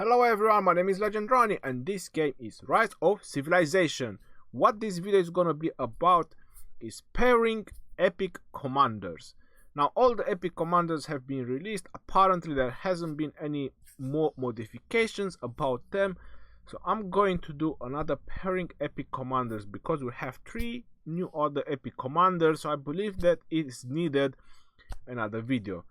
Hello everyone, my name is Legendrani and this game is Rise of Civilization. What this video is gonna be about is pairing epic commanders. Now all the epic commanders have been released. Apparently there hasn't been any more modifications about them. So I'm going to do another pairing epic commanders because we have 3 new other epic commanders. So I believe that it is needed another video.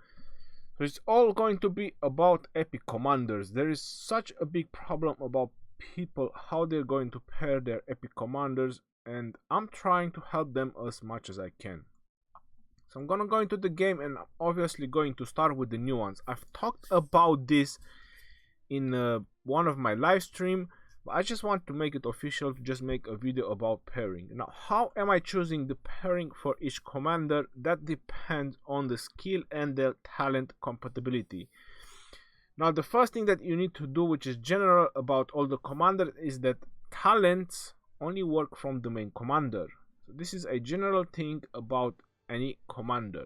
So it's all going to be about epic commanders. There is such a big problem about people, how they're going to pair their epic commanders, and I'm trying to help them as much as I can. So I'm gonna go into the game and I'm obviously going to start with the new ones. I've talked about this in one of my live stream, but I just want to make it official, to just make a video about pairing. Now, how am I choosing the pairing for each commander? That depends on the skill and the talent compatibility. Now, the first thing that you need to do, which is general about all the commanders, is that talents only work from the main commander. So this is a general thing about any commander.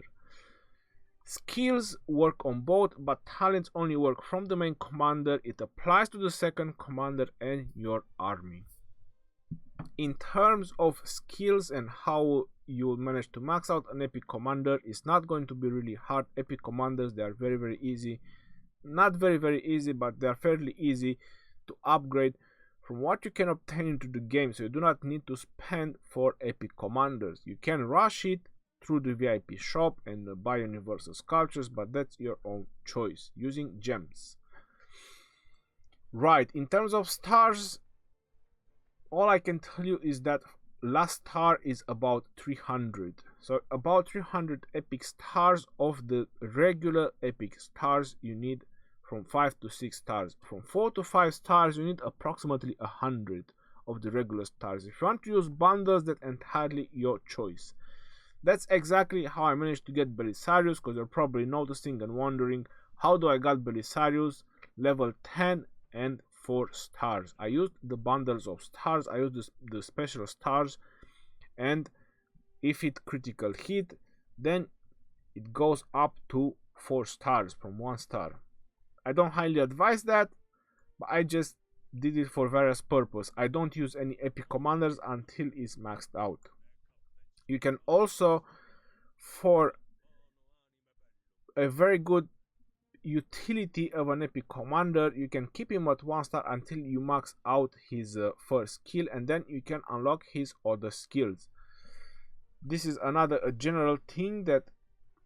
Skills work on both, but talents only work from the main commander. It applies to the second commander and your army. In terms of skills and how you will manage to max out an epic commander, it's not going to be really hard. Epic commanders, they are very easy. Not very easy, but they are fairly easy to upgrade from what you can obtain into the game. So you do not need to spend for epic commanders. You can rush it through the VIP shop and buy universal sculptures, but that's your own choice using gems. Right, in terms of stars, all I can tell you is that last star is about 300. So about 300 epic stars. Of the regular epic stars, you need from 5 to 6 stars. From 4 to 5 stars, you need approximately 100 of the regular stars. If you want to use bundles, that's entirely your choice. That's exactly how I managed to get Belisarius, because you're probably noticing and wondering, how do I got Belisarius level 10 and 4 stars? I used the bundles of stars, I used the special stars, and if it critical hit, then it goes up to 4 stars from 1 star. I don't highly advise that, but I just did it for various purposes. I don't use any epic commanders until it's maxed out. You can also, for a very good utility of an epic commander, you can keep him at 1 star until you max out his first skill, and then you can unlock his other skills. This is another general thing that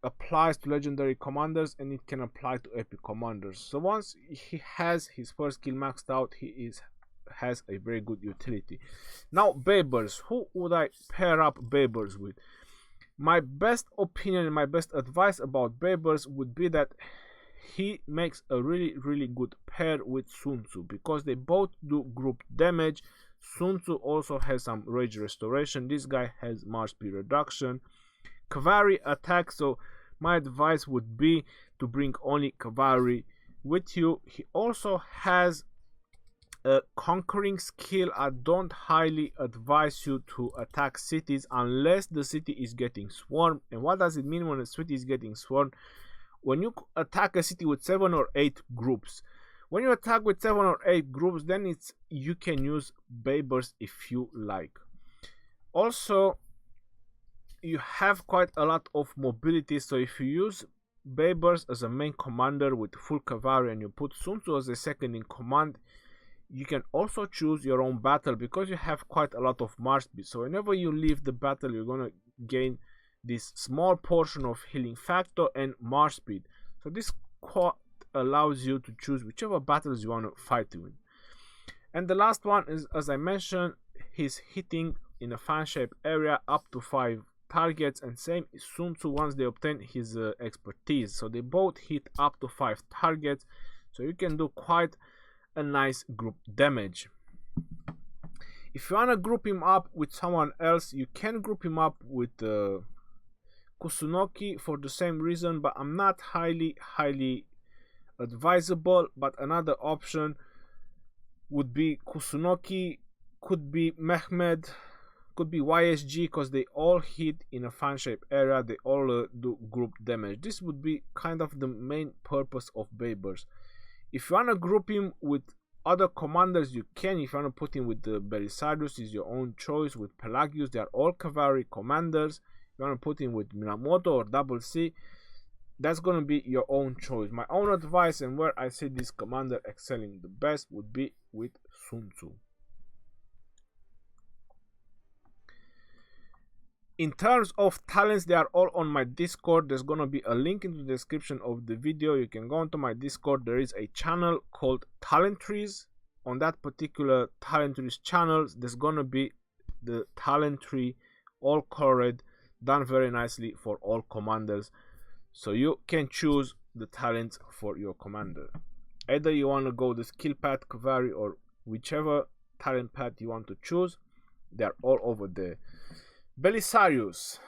applies to legendary commanders, and it can apply to epic commanders. So once he has his first skill maxed out, he has a very good utility. Now, Baibars. Who would I pair up Baibars with? My best opinion and my best advice about Baibars would be that he makes a really good pair with Sun Tzu, because they both do group damage. Sun Tzu also has some rage restoration. This guy has march speed reduction, cavalry attack. So my advice would be to bring only cavalry with you. He also has a conquering skill. I don't highly advise you to attack cities unless the city is getting swarmed. And what does it mean when a city is getting swarmed? When you attack a city with 7 or 8 groups. When you attack with 7 or 8 groups, then you can use Baibars if you like. Also, you have quite a lot of mobility, so if you use Baibars as a main commander with full cavalry and you put Sun Tzu as a second in command, you can also choose your own battle, because you have quite a lot of march speed. So whenever you leave the battle, you're gonna gain this small portion of healing factor and march speed. So this quite allows you to choose whichever battles you want to fight in. And the last one is, as I mentioned, he's hitting in a fan shape area up to 5 targets, and same is Sun Tzu once they obtain his expertise. So they both hit up to 5 targets, so you can do quite a nice group damage. If you want to group him up with someone else, you can group him up with Kusunoki for the same reason, but I'm not highly advisable. But another option would be Kusunoki, could be Mehmed, could be YSG, because they all hit in a fan shape area, they all do group damage. This would be kind of the main purpose of Baibars. If you want to group him with other commanders, you can. If you want to put him with the Belisarius, is your own choice. With Pelagius, they are all cavalry commanders. If you want to put him with Minamoto or Double C, that's going to be your own choice. My own advice and where I see this commander excelling the best would be with Sun Tzu. In terms of talents, they are all on my Discord. There's going to be a link in the description of the video. You can go onto my Discord. There is a channel called Talent Trees. On that particular Talent Trees channel, there's going to be the talent tree, all colored, done very nicely for all commanders. So you can choose the talents for your commander. Either you want to go the skill path, cavalry, or whichever talent path you want to choose. They're all over there. Belisarius.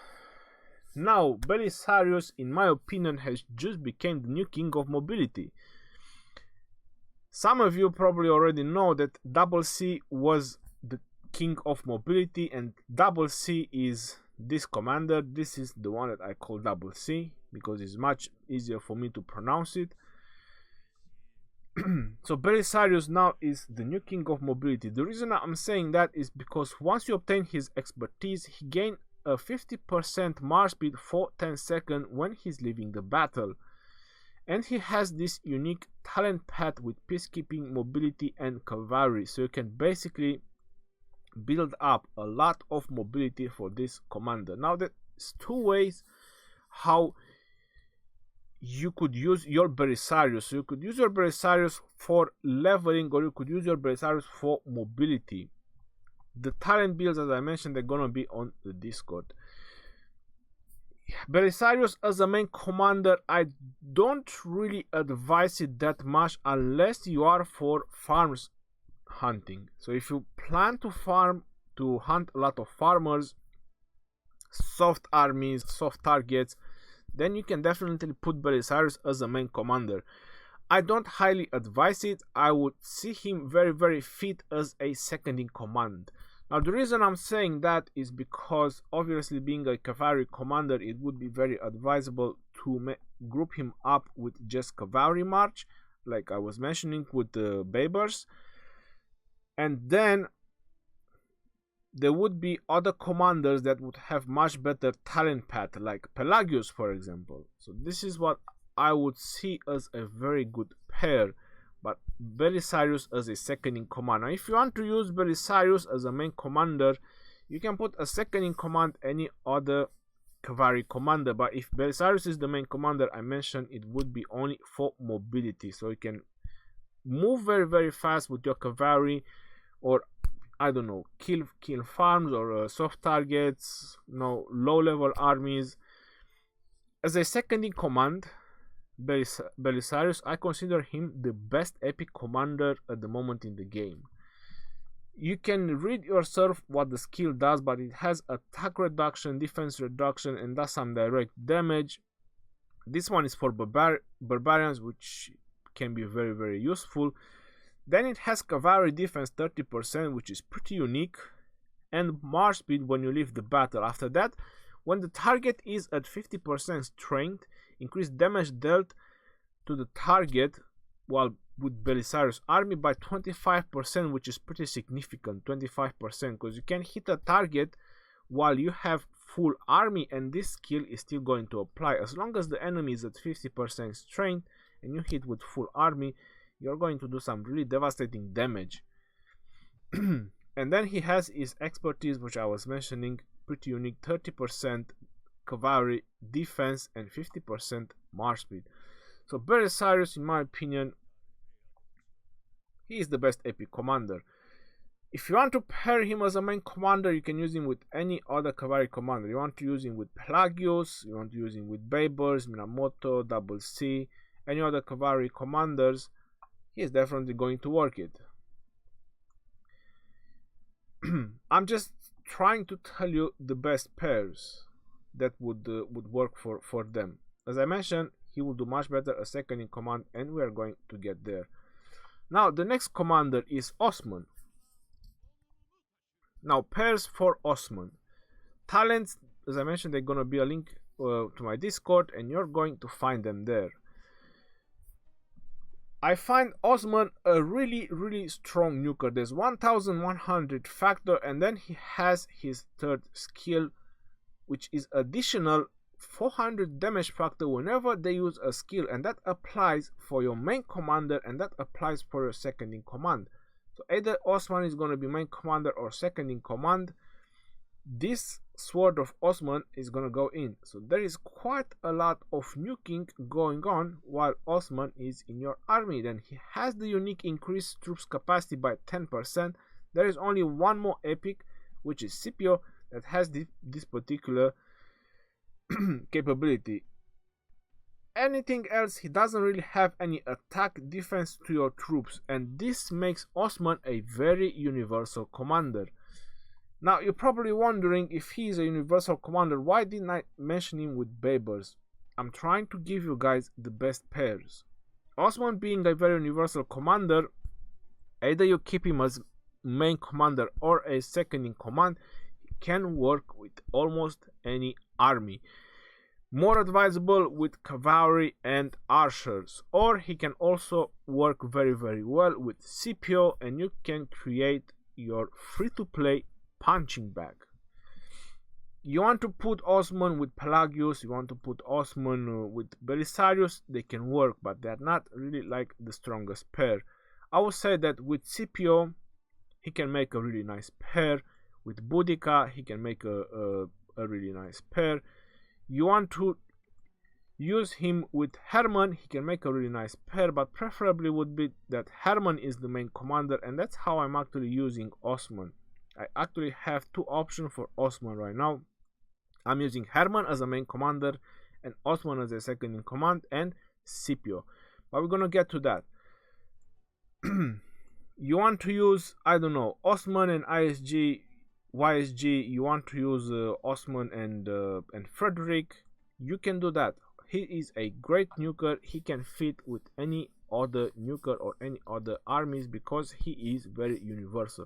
Now, Belisarius, in my opinion, has just become the new king of mobility. Some of you probably already know that Double C was the king of mobility, and Double C is this commander. This is the one that I call Double C because it's much easier for me to pronounce it. So Belisarius now is the new king of mobility. The reason I'm saying that is because once you obtain his expertise, he gains a 50% march speed for 10 seconds when he's leaving the battle. And he has this unique talent path with peacekeeping, mobility, and cavalry. So you can basically build up a lot of mobility for this commander. Now there's two ways how you could use your Belisarius. So you could use your Belisarius for leveling, or you could use your Belisarius for mobility. The talent builds, as I mentioned, they're gonna be on the Discord. Belisarius as a main commander, I don't really advise it that much unless you are for farms hunting. So if you plan to hunt a lot of farmers, soft armies, soft targets, then you can definitely put Belisarius as a main commander. I don't highly advise it. I would see him very fit as a second in command. Now the reason I'm saying that is because obviously being a cavalry commander, it would be very advisable to group him up with just cavalry march, like I was mentioning with the Baibars. And then there would be other commanders that would have much better talent path, like Pelagius, for example. So this is what I would see as a very good pair, but Belisarius as a second in command. Now, if you want to use Belisarius as a main commander, you can put a second in command any other cavalry commander, but if Belisarius is the main commander, I mentioned it would be only for mobility. So you can move very fast with your cavalry, or I don't know, kill farms or soft targets, low level armies. As a second in command, Belisarius, I consider him the best epic commander at the moment in the game. You can read yourself what the skill does, but it has attack reduction, defense reduction, and does some direct damage. This one is for barbarians, which can be very useful. Then it has cavalry defense 30%, which is pretty unique, and march speed when you leave the battle. After that, when the target is at 50% strength, increased damage dealt to the target while with Belisarius army by 25%, which is pretty significant, 25%, because you can hit a target while you have full army, and this skill is still going to apply. As long as the enemy is at 50% strength and you hit with full army, you're going to do some really devastating damage. And then he has his expertise, which I was mentioning, pretty unique, 30% cavalry defense and 50% march speed. So Belisarius, in my opinion, he is the best epic commander. If you want to pair him as a main commander, you can use him with any other cavalry commander. You want to use him with Pelagius, you want to use him with Baibars, Minamoto, Double C, any other cavalry commanders, he is definitely going to work it. I'm just trying to tell you the best pairs that would work for them. As I mentioned, he will do much better a second in command, and we are going to get there. Now the next commander is Osman. Now pairs for Osman. Talents, as I mentioned, they're going to be a link to my Discord, and you're going to find them there. I find Osman a really strong nuker. There's 1100 factor, and then he has his third skill, which is additional 400 damage factor whenever they use a skill, and that applies for your main commander and that applies for your second in command. So either Osman is going to be main commander or second in command. This sword of Osman is going to go in. So there is quite a lot of nuking going on while Osman is in your army. Then he has the unique increased troops capacity by 10%. There is only one more epic, which is Scipio, that has this particular capability. Anything else, he doesn't really have any attack defense to your troops, and this makes Osman a very universal commander. Now you're probably wondering, if he is a universal commander, why didn't I mention him with Baibars? I'm trying to give you guys the best pairs. Osman being a very universal commander, either you keep him as main commander or a second in command, he can work with almost any army. More advisable with cavalry and archers, or he can also work very well with Scipio, and you can create your free-to-play punching bag. You want to put Osman with Pelagius, you want to put Osman with Belisarius, they can work, but they're not really like the strongest pair. I would say that with Scipio, he can make a really nice pair. With Boudica, he can make a really nice pair. You want to use him with Herman, he can make a really nice pair, but preferably would be that Herman is the main commander, and that's how I'm actually using Osman. I actually have two options for Osman right now. I'm using Herman as a main commander and Osman as a second in command, and Scipio. But we're gonna get to that. You want to use, I don't know, Osman and YSG, you want to use Osman and Frederick, you can do that. He is a great nuker. He can fit with any other nuker or any other armies because he is very universal.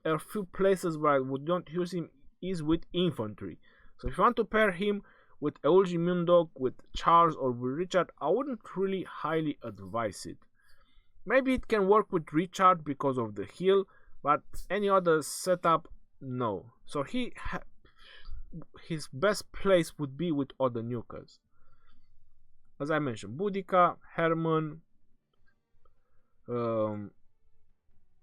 A few places where I would not use him is with infantry. So if you want to pair him with Eulji Mundok, with Charles, or with Richard, I wouldn't really highly advise it. Maybe it can work with Richard because of the heal, but any other setup, no. So his best place would be with other nukers. As I mentioned, Boudica, Herman,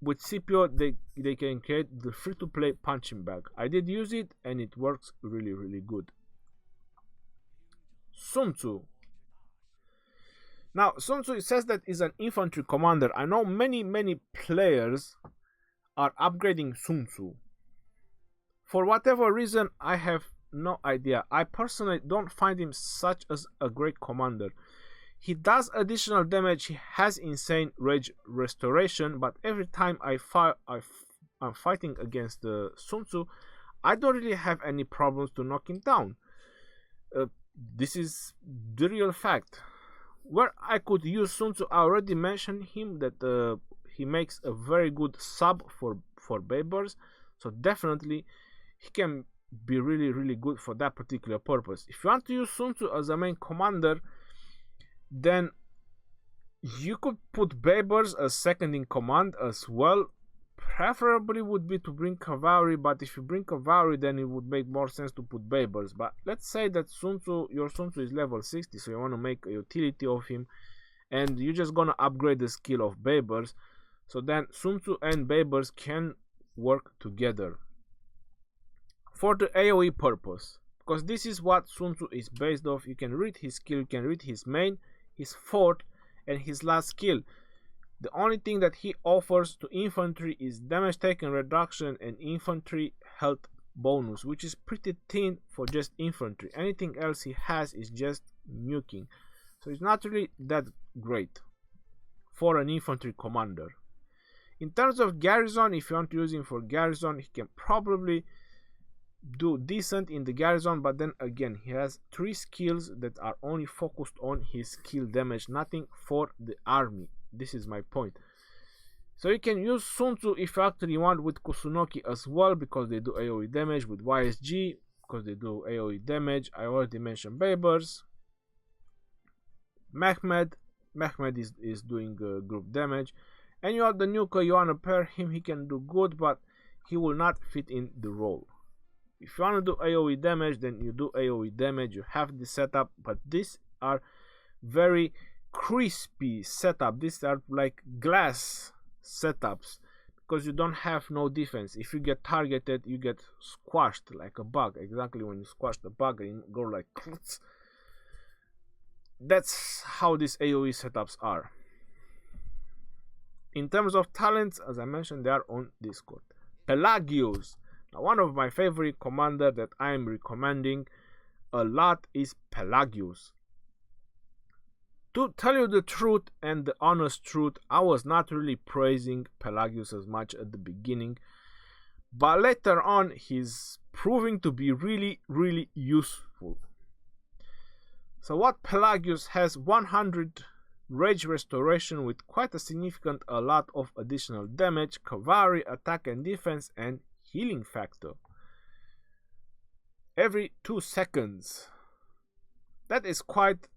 with Scipio, they can create the free-to-play punching bag. I did use it and it works really good. Sun Tzu. Now, Sun Tzu, it says that is an infantry commander. I know many players are upgrading Sun Tzu. For whatever reason, I have no idea. I personally don't find him such as a great commander. He does additional damage, he has insane rage restoration, but every time I'm fighting against the Sun Tzu, I don't really have any problems to knock him down. This is the real fact. Where I could use Sun Tzu, I already mentioned him that he makes a very good sub for Baibars, so definitely he can be really good for that particular purpose. If you want to use Sun Tzu as a main commander, then you could put Baibars as second in command as well. Preferably would be to bring cavalry, but if you bring cavalry, then it would make more sense to put Baibars. But let's say that your Sun Tzu is level 60, so you want to make a utility of him, and you're just gonna upgrade the skill of Baibars. So then Sun Tzu and Baibars can work together for the AoE purpose, because this is what Sun Tzu is based off. You can read his skill, you can read his main, his fourth, and his last skill. The only thing that he offers to infantry is damage taken reduction and infantry health bonus, which is pretty thin for just infantry. Anything else he has is just nuking, so it's not really that great for an infantry commander. In terms of garrison, if you want to use him for garrison, he can probably do decent in the garrison, but then again, he has 3 skills that are only focused on his skill damage, nothing for the army. This is my point. So you can use Sun Tzu if you actually want with Kusunoki as well, because they do AoE damage, with YSG because they do AoE damage. I already mentioned Baibars, Mehmed, Mehmed is doing group damage, and you are the nuker, you want to pair him, he can do good, but he will not fit in the role. If you want to do AoE damage, then you do AoE damage, you have the setup, but these are very crispy setup. These are like glass setups, because you don't have no defense. If you get targeted, you get squashed like a bug. Exactly when you squash the bug and go like that's how these AoE setups are. In terms of talents, as I mentioned, they are on Discord. Pelagius. Now, one of my favorite commander that I am recommending a lot is Pelagius. To tell you the truth and the honest truth, I was not really praising Pelagius as much at the beginning, but later on he's proving to be really useful. So what Pelagius has 100 rage restoration with quite a significant a lot of additional damage, cavalry, attack and defense, and healing factor every 2 seconds. That is quite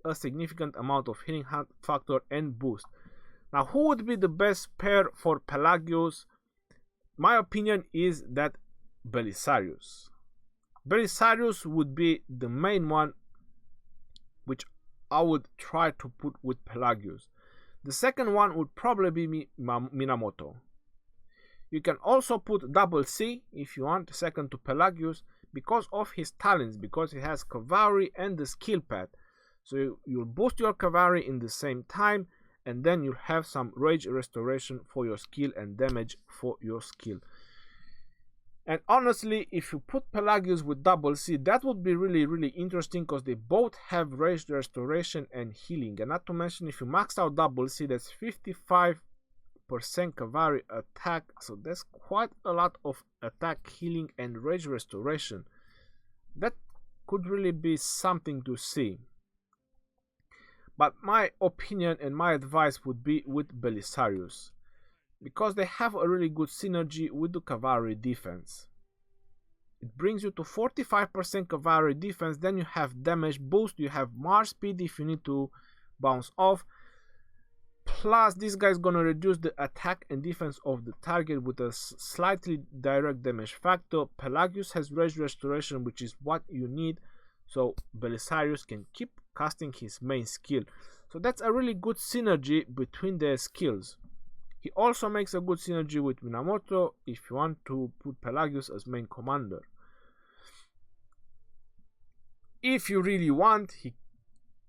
a significant amount of healing factor and boost. Now, who would be the best pair for Pelagius? My opinion is that Belisarius. Belisarius would be the main one which I would try to put with Pelagius. The second one would probably be Minamoto. You can also put double C if you want, second to Pelagius, because of his talents, because he has cavalry and the skill pad. So you'll boost your cavalry in the same time, and then you'll have some rage restoration for your skill and damage for your skill. And honestly, if you put Pelagius with double C, that would be really interesting, because they both have rage restoration and healing. And not to mention, if you max out double C, that's 55% cavalry attack, so that's quite a lot of attack, healing and rage restoration. That could really be something to see. But my opinion and my advice would be with Belisarius, because they have a really good synergy with the cavalry defense. It brings you to 45% cavalry defense, then you have damage boost, you have march speed if you need to bounce off, plus this guy is gonna reduce the attack and defense of the target with a slightly direct damage factor. Pelagius has rage restoration, which is what you need, so Belisarius can keep casting his main skill. So that's a really good synergy between their skills. He also makes a good synergy with Minamoto if you want to put Pelagius as main commander. If you really want, he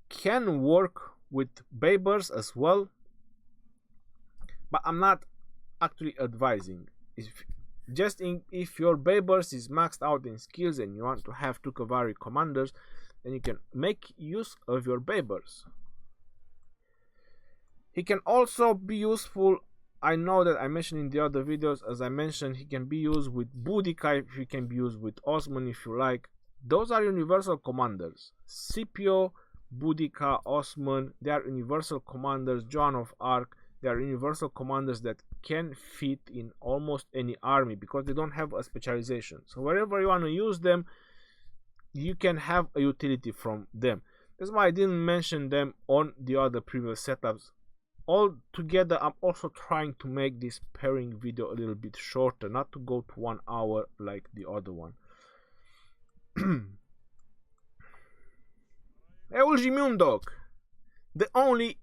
can work with Baibars as well, but I'm not actually advising. If your Baibars is maxed out in skills and you want to have 2 cavalry commanders, then you can make use of your Baibars. He can also be useful. I know that I mentioned in the other videos, as I mentioned, he can be used with Boudica, he can be used with Osman if you like. Those are universal commanders. Scipio, Boudica, Osman, they are universal commanders. Joan of Arc, they are universal commanders that can fit in almost any army, because they don't have a specialization. So wherever you want to use them, you can have a utility from them. That's why I didn't mention them on the other previous setups. All together, I'm also trying to make this pairing video a little bit shorter, not to go to 1 hour like the other one. Eulji, the only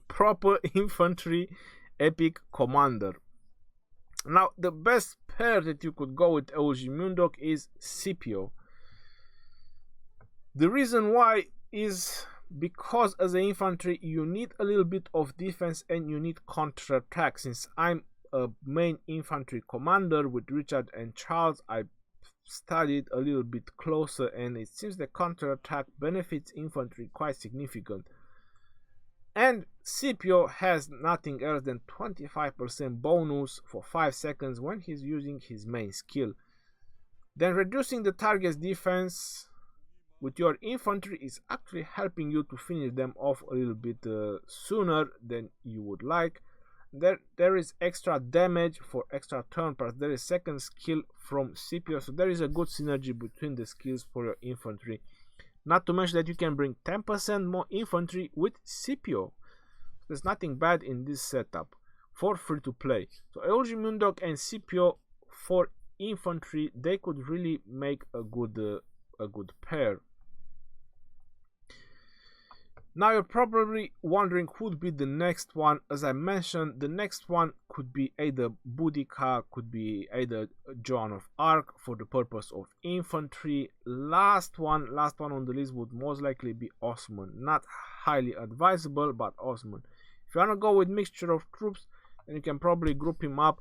proper infantry epic commander. Now, the best pair that you could go with Eulji is Scipio. The reason why is because as an infantry you need a little bit of defense and you need counter-attack. Since I'm a main infantry commander with Richard and Charles, I studied a little bit closer, and it seems the counter-attack benefits infantry quite significant. And Scipio has nothing else than 25% bonus for 5 seconds when he's using his main skill. Then reducing the target's defense with your infantry is actually helping you to finish them off a little bit sooner than you would like. There is extra damage for extra turn pass. There is second skill from Scipio, so there is a good synergy between the skills for your infantry. Not to mention that you can bring 10% more infantry with Scipio. There's nothing bad in this setup for free to play. So Eulji Mundok and Scipio for infantry, they could really make a good pair. Now you're probably wondering who would be the next one. As I mentioned, the next one could be either Boudica, could be either Joan of Arc for the purpose of infantry. Last one on the list would most likely be Osman. Not highly advisable, but Osman. If you want to go with mixture of troops, then you can probably group him up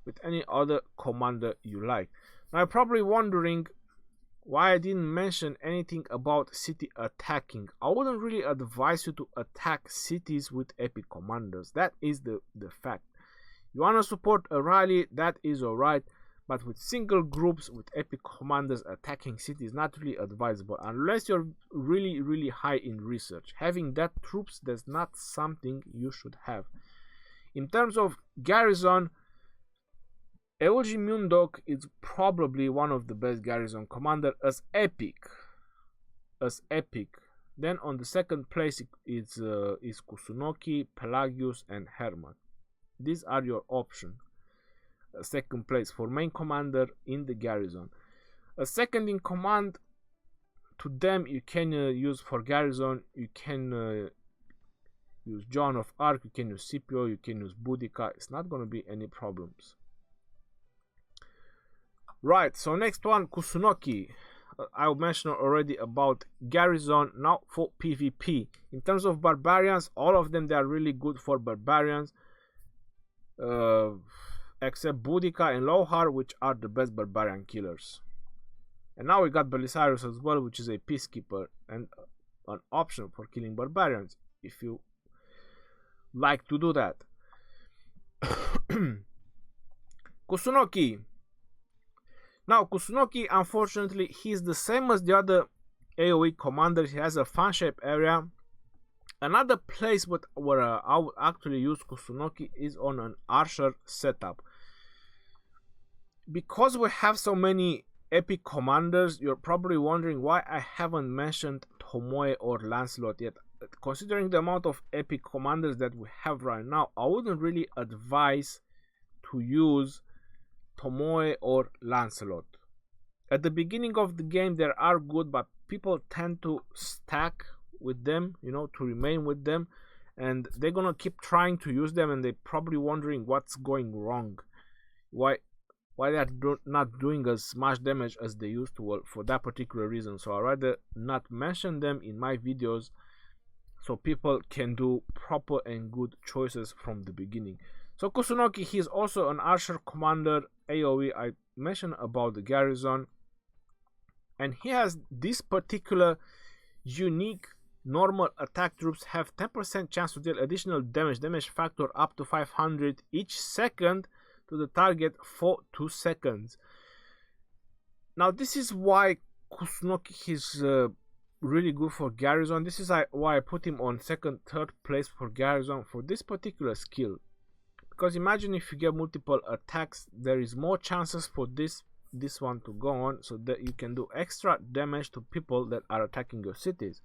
with any other commander you like. Now you're probably wondering why I didn't mention anything about city attacking. I wouldn't really advise you to attack cities with epic commanders. That is the fact. You want to support a rally, that is alright, but with single groups with epic commanders attacking cities, not really advisable unless you're really high in research. Having that troops, that's not something you should have. In terms of garrison, Eulji Mundok is probably one of the best garrison commander as epic. Then on the second place is Kusunoki, Pelagius, and Herman. These are your options. Second place for main commander in the garrison. A second in command to them you can use for garrison. You can use Joan of Arc, you can use Scipio, you can use Boudica. It's not going to be any problems. Right, so next one, Kusunoki. I mentioned already about garrison. Now for PvP. In terms of barbarians, all of them, they are really good for barbarians. Except Boudica and Lohar, which are the best barbarian killers. And now we got Belisarius as well, which is a peacekeeper and an option for killing barbarians if you like to do that. Kusunoki. Now Kusunoki, unfortunately, he's the same as the other AoE commander. He has a fan shape area. Another place where I would actually use Kusunoki is on an archer setup. Because we have so many epic commanders, you're probably wondering why I haven't mentioned Tomoe or Lancelot yet. Considering the amount of epic commanders that we have right now, I wouldn't really advise to use Tomoe or Lancelot. At the beginning of the game they are good, but people tend to stack with them, to remain with them, and they're gonna keep trying to use them, and they're probably wondering what's going wrong, why they're not doing as much damage as they used to. Well, for that particular reason, so I'd rather not mention them in my videos so people can do proper and good choices from the beginning. So Kusunoki, he's also an archer commander AoE. I mentioned about the garrison, and he has this particular unique normal attack troops have 10% chance to deal additional damage factor up to 500 each second to the target for 2 seconds. Now this is why Kusunoki is really good for garrison. This is why I put him on second, third place for garrison for this particular skill. Because imagine if you get multiple attacks, there is more chances for this one to go on, so that you can do extra damage to people that are attacking your cities,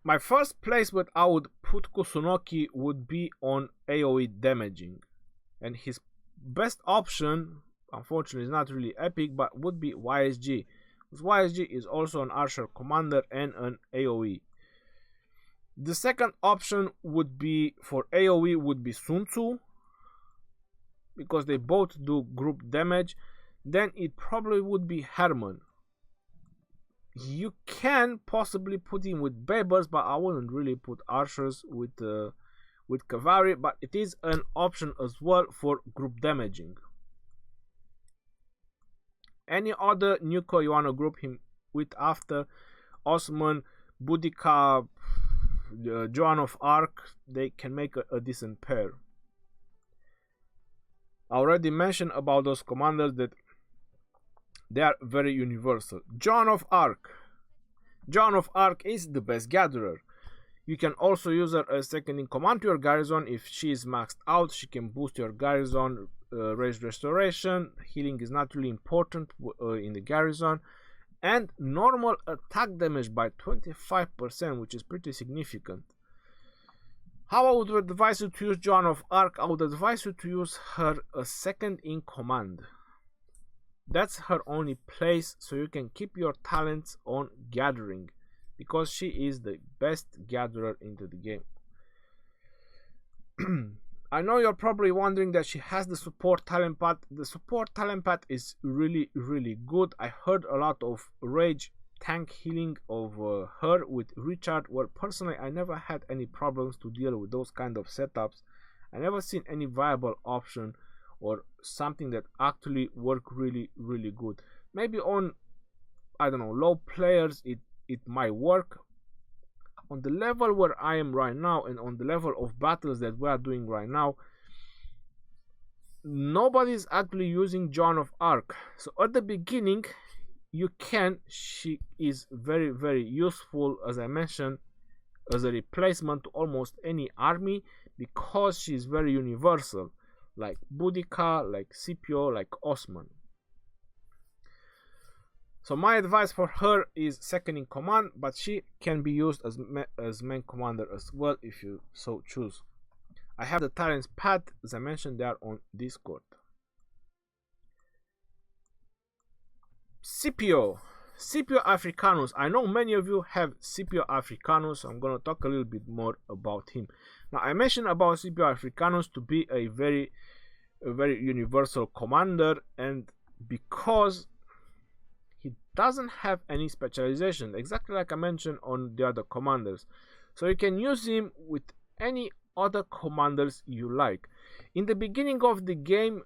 My first place where I would put Kusunoki would be on AoE damaging, and his best option, unfortunately, is not really epic, but would be YSG, because YSG is also an archer commander and an AoE. The second option would be for AoE would be Sun Tzu, because they both do group damage. Then it probably would be Herman. You can possibly put him with Baibars, but I wouldn't really put archers with cavalry, but it is an option as well for group damaging. Any other nuco you want to group him with after Osman, Boudica, Joan of Arc, they can make a decent pair. I already mentioned about those commanders that they are very universal. Joan of Arc. Joan of Arc is the best gatherer. You can also use her as second in command to your garrison. If she is maxed out, she can boost your garrison rage restoration. Healing is not really important in the garrison. And normal attack damage by 25%, which is pretty significant. How I would advise you to use Joan of Arc? I would advise you to use her a second in command. That's her only place, so you can keep your talents on gathering, because she is the best gatherer into the game. I know you're probably wondering that she has the support talent path. The support talent path is really, really good. I heard a lot of rage tank healing of her with Richard. Well, personally, I never had any problems to deal with those kind of setups. I never seen any viable option or something that actually work really, really good. Maybe on, I don't know, low players it might work. On the level where I am right now, and on the level of battles that we are doing right now, nobody's actually using Joan of Arc. So at the beginning, you can. She is very, very useful, as I mentioned, as a replacement to almost any army, because she is very universal, like Boudica, like Scipio, like Osman. So my advice for her is second in command, but she can be used as main commander as well if you so choose. I have the talents path, as I mentioned, they are on Discord. Scipio Africanus. I know many of you have Scipio Africanus, so I'm going to talk a little bit more about him. Now, I mentioned about Scipio Africanus to be a very universal commander, and because he doesn't have any specialization, exactly like I mentioned on the other commanders. So you can use him with any other commanders you like. In the beginning of the game,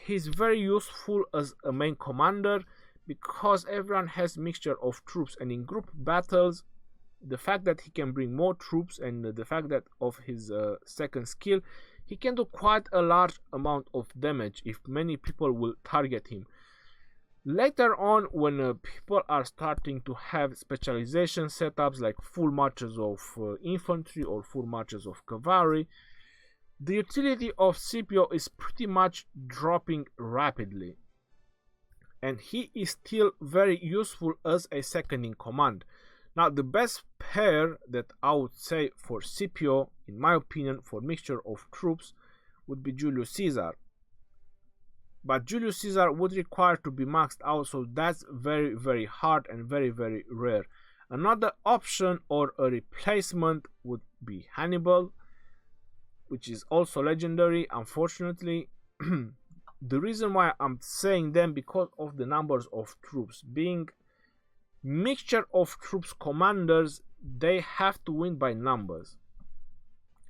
he's very useful as a main commander because everyone has mixture of troops, and in group battles, the fact that he can bring more troops and the fact that of his second skill, he can do quite a large amount of damage if many people will target him. Later on, when people are starting to have specialization setups like full marches of infantry or full marches of cavalry, the utility of Scipio is pretty much dropping rapidly, and he is still very useful as a second in command. Now, the best pair that I would say for Scipio, in my opinion, for mixture of troops, would be Julius Caesar. But Julius Caesar would require to be maxed out, so that's very, very hard and very, very rare. Another option or a replacement would be Hannibal, which is also legendary, unfortunately. The reason why I'm saying them, because of the numbers of troops. Being mixture of troops commanders, they have to win by numbers.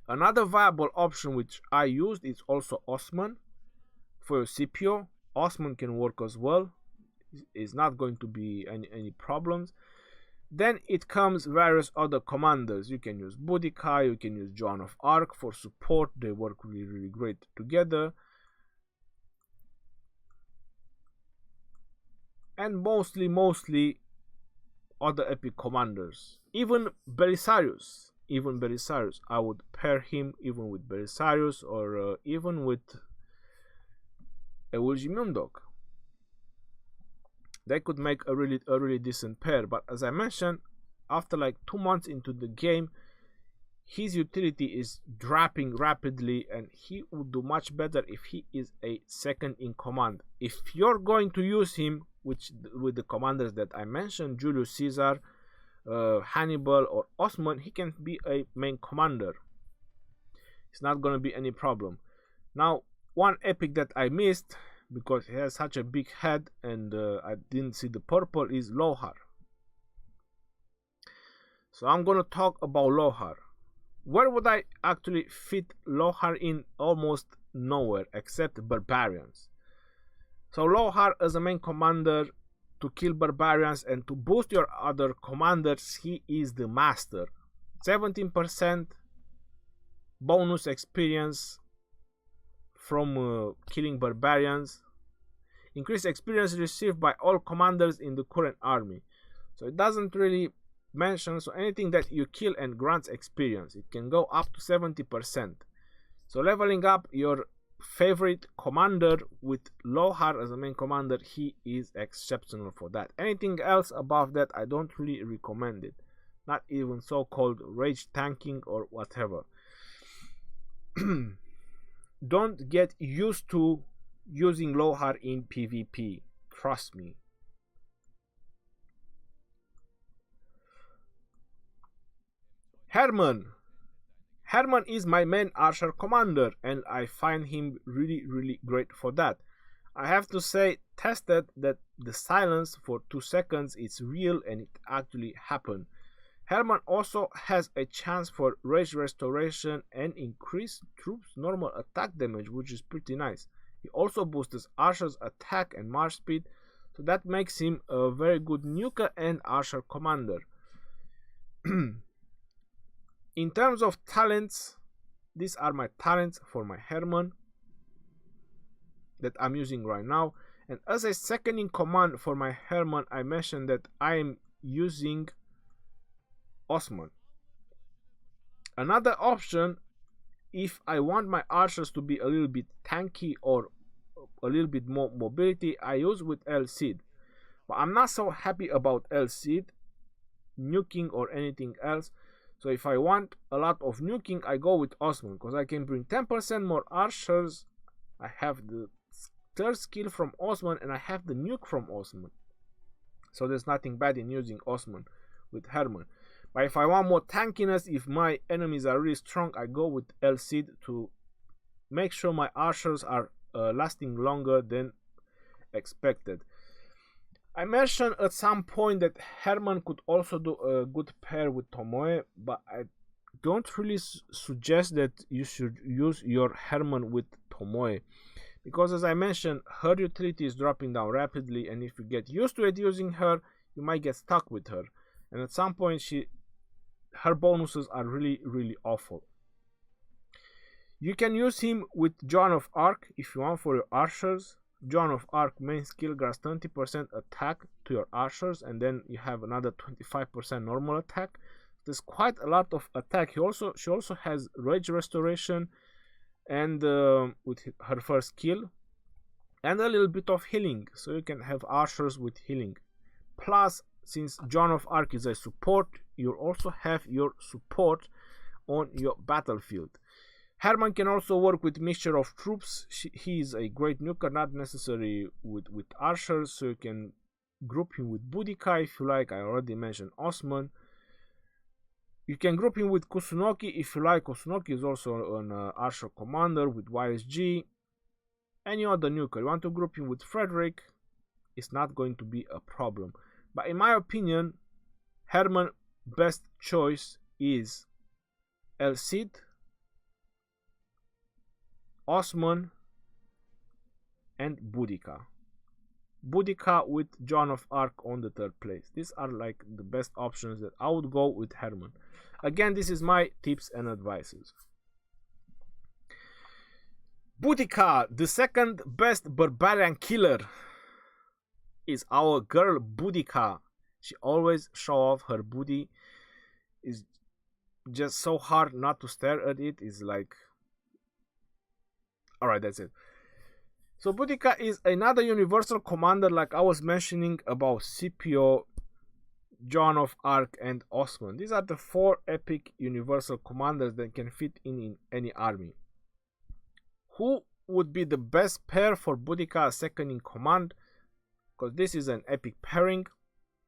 Another viable option which I used is also Osman. For Scipio, Osman can work as well. It's not going to be any problems. Then it comes various other commanders. You can use Boudica, you can use Joan of Arc for support. They work really, really great together. And mostly other epic commanders. Even Belisarius. I would pair him even with Belisarius, or even with Eulji. They could make a really decent pair, but as I mentioned, after like 2 months into the game, his utility is dropping rapidly, and he would do much better if he is a second in command. If you're going to use him with the commanders that I mentioned, Julius Caesar, Hannibal, or Osman, he can be a main commander. It's not going to be any problem. Now, one epic that I missed because he has such a big head and I didn't see the purple is Lohar. So I'm going to talk about Lohar. Where would I actually fit Lohar in? Almost nowhere except barbarians. So Lohar as a main commander to kill barbarians and to boost your other commanders, he is the master. 17% bonus experience from killing barbarians. Increased experience received by all commanders in the current army. So it doesn't really mention, so anything that you kill and grants experience, it can go up to 70%. So leveling up your favorite commander with Lohar as a main commander. He is exceptional for that. Anything else above that, I don't really recommend it. Not even so-called rage tanking or whatever. Don't get used to using Lohar in PvP. Trust me. Herman. Herman is my main archer commander, and I find him really great for that. I have to say, tested that the silence for 2 seconds is real and it actually happened. Herman also has a chance for rage restoration and increased troops normal attack damage, which is pretty nice. He also boosts archers attack and march speed, so that makes him a very good nuker and archer commander. In terms of talents, these are my talents for my Herman that I'm using right now. And as a second in command for my Herman, I mentioned that I am using Osman. Another option, if I want my archers to be a little bit tanky or a little bit more mobility, I use with El Cid. But I'm not so happy about El Cid nuking or anything else. So if I want a lot of nuking, I go with Osman, because I can bring 10% more archers. I have the third skill from Osman and I have the nuke from Osman. So there's nothing bad in using Osman with Herman. But if I want more tankiness, if my enemies are really strong, I go with El Cid to make sure my archers are lasting longer than expected. I mentioned at some point that Herman could also do a good pair with Tomoe, but I don't really suggest that you should use your Herman with Tomoe, because as I mentioned, her utility is dropping down rapidly, and if you get used to it using her, you might get stuck with her, and at some point her bonuses are really awful. You can use him with Joan of Arc if you want for your archers. Joan of Arc main skill grants 20% attack to your archers, and then you have another 25% normal attack. There's quite a lot of attack. She also has rage restoration, and with her first skill, and a little bit of healing, so you can have archers with healing. Plus, since Joan of Arc is a support, you also have your support on your battlefield. Herman can also work with mixture of troops. He is a great nuker, not necessary with archers, so you can group him with Boudica if you like. I already mentioned Osman. You can group him with Kusunoki if you like. Kusunoki is also an archer commander with YSG. Any other nuker. You want to group him with Frederick, it's not going to be a problem. But in my opinion, Herman best choice is El Cid, Osman, and Boudica. Boudica with Joan of Arc on the third place. These are like the best options that I would go with Herman. Again, this is my tips and advices. Boudica, the second best barbarian killer, is our girl Boudica. She always show off her booty. It's just so hard not to stare at it. It's like, alright, that's it. So Boudica is another universal commander, like I was mentioning about Scipio, Joan of Arc, and Osman. These are the 4 epic universal commanders that can fit in any army. Who would be the best pair for Boudica second in command? Because this is an epic pairing.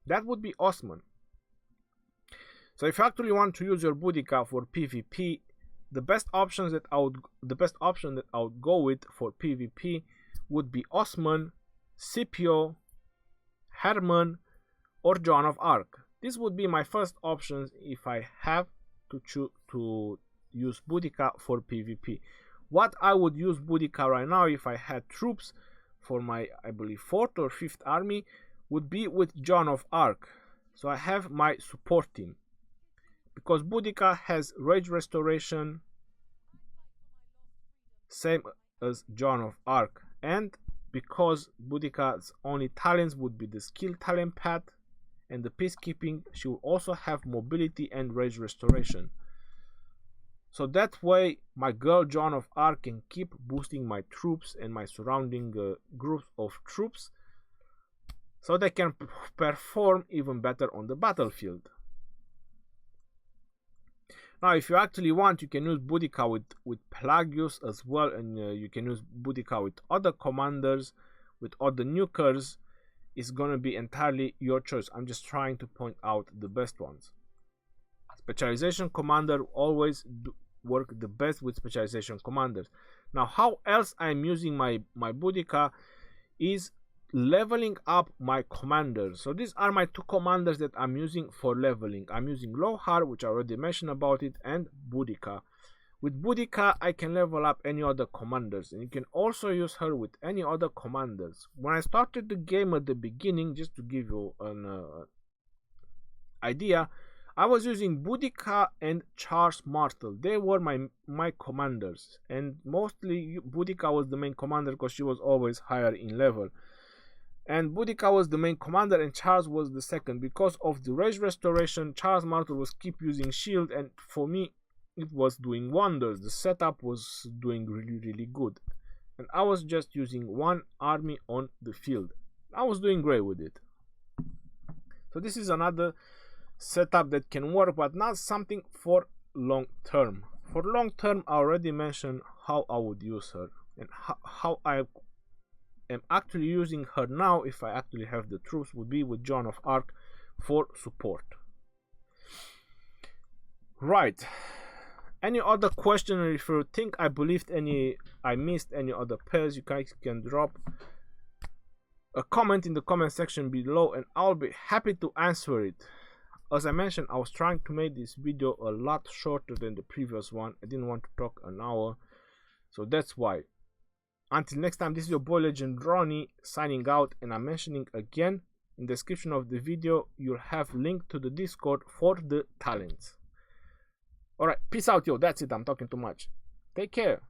That would be Osman. So if you actually want to use your Boudica for PvP, the best option that I would go with for PvP would be Osman, Scipio, Herman, or Joan of Arc. This would be my first options if I have to use Boudica for PvP. What I would use Boudica right now if I had troops for my, I believe, 4th or 5th army would be with Joan of Arc. So I have my support team, because Boudica has rage restoration, same as Joan of Arc, and because Boudica's only talents would be the skill talent path and the peacekeeping, she will also have mobility and rage restoration. So that way my girl Joan of Arc can keep boosting my troops and my surrounding groups of troops, so they can perform even better on the battlefield. Now if you actually want, you can use Boudica with Pelagius as well, and you can use Boudica with other commanders, with other nukers. It's gonna be entirely your choice. I'm just trying to point out the best ones. Specialization commander always work the best with specialization commanders. Now how else I'm using my Boudica is leveling up my commanders. So these are my two commanders that I'm using for leveling. I'm using Lohar, which I already mentioned about it, and Boudica. With Boudica I can level up any other commanders, and you can also use her with any other commanders. When I started the game at the beginning, just to give you an idea, I was using Boudica and Charles Martel. They were my commanders, and mostly Boudica was the main commander because she was always higher in level. And Boudica was the main commander and Charles was the second. Because of the rage restoration, Charles Martel was keep using shield, and for me it was doing wonders. The setup was doing really good, and I was just using one army on the field. I was doing great with it. So this is another setup that can work, but not something for long term. For long term, I already mentioned how I would use her, and how I am actually using her now, if I actually have the troops, would be with Joan of Arc for support. Right. Any other question, or if you think I missed any other pairs, you guys can drop a comment in the comment section below and I'll be happy to answer it. As I mentioned, I was trying to make this video a lot shorter than the previous one. I didn't want to talk an hour, so that's why. Until next time, this is your boy Legend Ronnie signing out, and I'm mentioning again, in the description of the video you'll have link to the Discord for the talents. Alright, peace out, yo. That's it. I'm talking too much. Take care.